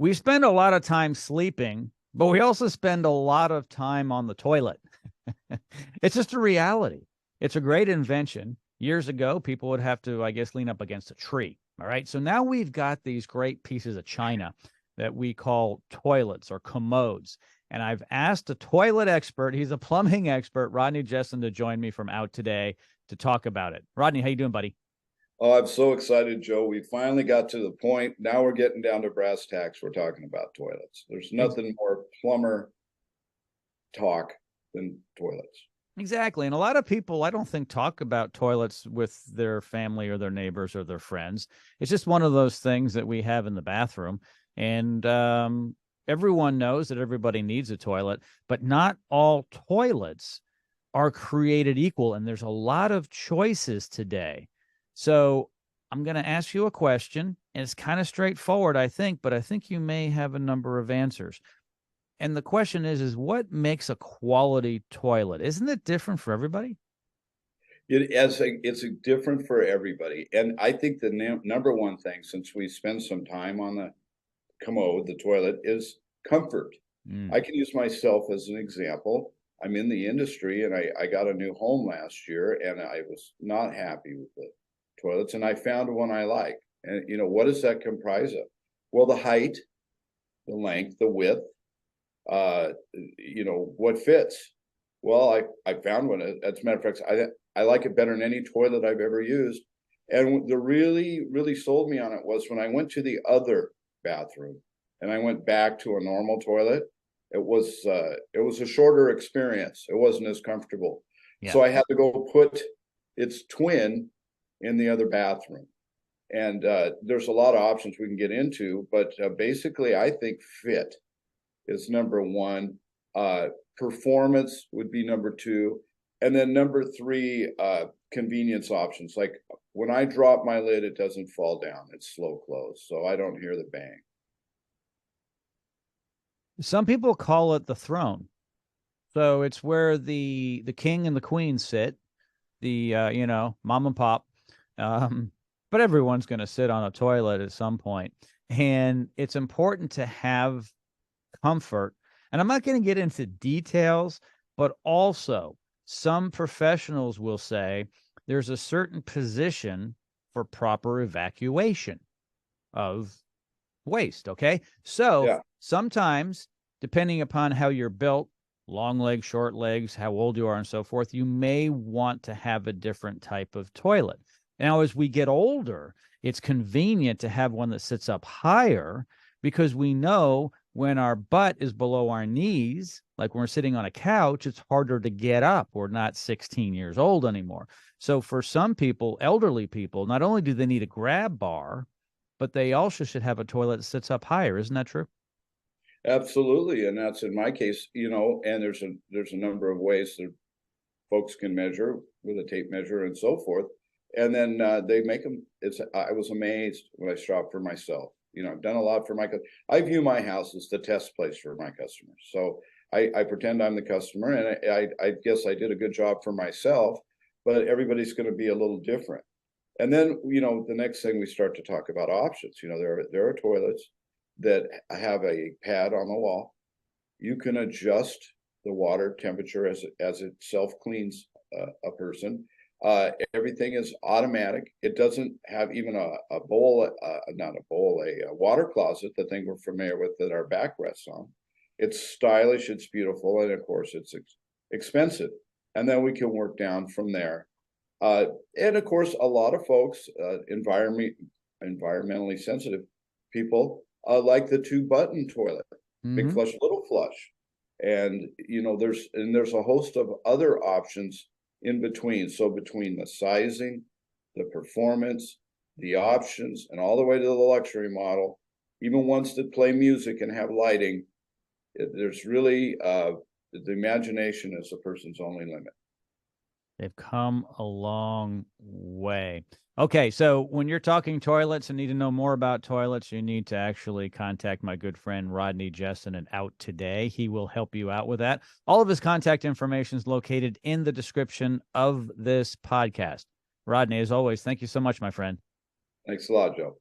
We spend a lot of time sleeping, but we also spend a lot of time on the toilet. It's just a reality. It's a great invention. Years ago, people would have to, I guess, lean up against a tree. All right. So now we've got these great pieces of china that we call toilets or commodes. And I've asked a toilet expert, he's a plumbing expert, Rodney Jessen, to join me from OutToday to talk about it. Rodney, how you doing, buddy? Oh, I'm so excited, Joe. We finally got to the point. Now we're getting down to brass tacks. We're talking about toilets. There's nothing more plumber talk than toilets. Exactly. And a lot of people, I don't think, talk about toilets with their family or their neighbors or their friends. It's just one of those things that we have in the bathroom. And everyone knows that everybody needs a toilet, but not all toilets are created equal. And there's a lot of choices today. So I'm going to ask you a question, and it's kind of straightforward, I think, but I think you may have a number of answers. And the question is what makes a quality toilet? Isn't it different for everybody? It's different for everybody. And I think the number one thing, since we spend some time on the commode, the toilet, is comfort. Mm. I can use myself as an example. I'm in the industry, and I got a new home last year, and I was not happy with the toilets, and I found one I like. And what does that comprise of? Well, the height, the length, the width, what fits. Well, I found one. As a matter of fact, I like it better than any toilet I've ever used. And the really sold me on it was when I went to the other bathroom and I went back to a normal toilet. It was a shorter experience. It wasn't as comfortable. Yeah. So I had to go put its twin in the other bathroom. And there's a lot of options we can get into, but basically I think fit is number one. Performance would be number two. And then number three, convenience options. Like when I drop my lid, it doesn't fall down. It's slow close, so I don't hear the bang. Some people call it the throne. So it's where the king and the queen sit, the mom and pop. But everyone's going to sit on a toilet at some point. And it's important to have comfort. And I'm not going to get into details, but also some professionals will say there's a certain position for proper evacuation of waste. Okay. So Yeah. sometimes, depending upon how you're built, long legs, short legs, how old you are, and so forth, you may want to have a different type of toilet. Now, as we get older, it's convenient to have one that sits up higher because we know when our butt is below our knees, like when we're sitting on a couch, it's harder to get up. We're not 16 years old anymore. So for some people, elderly people, not only do they need a grab bar, but they also should have a toilet that sits up higher. Isn't that true? Absolutely, and that's in my case. And there's a number of ways that folks can measure with a tape measure and so forth. And then they make them. I was amazed when I shopped for myself. I've done a lot for I view my house as the test place for my customers. So I pretend I'm the customer, and I guess I did a good job for myself, but everybody's going to be a little different. And then, the next thing we start to talk about options. There are toilets that have a pad on the wall. You can adjust the water temperature as it self cleans a person. Everything is automatic. It doesn't have even a bowl, not a bowl, a water closet, the thing we're familiar with that our back rests on. It's stylish, it's beautiful, and of course it's expensive. And then we can work down from there. And of course, a lot of folks, environmentally sensitive people, like the 2-button toilet, big Mm-hmm. flush, little flush. And there's a host of other options in between. So between the sizing, the performance, the options, and all the way to the luxury model, even ones that play music and have lighting, there's really the imagination is a person's only limit. They've come a long way. Okay, so when you're talking toilets and need to know more about toilets, you need to actually contact my good friend Rodney Jessen at OutToday. He will help you out with that. All of his contact information is located in the description of this podcast. Rodney, as always, thank you so much, my friend. Thanks a lot, Joe.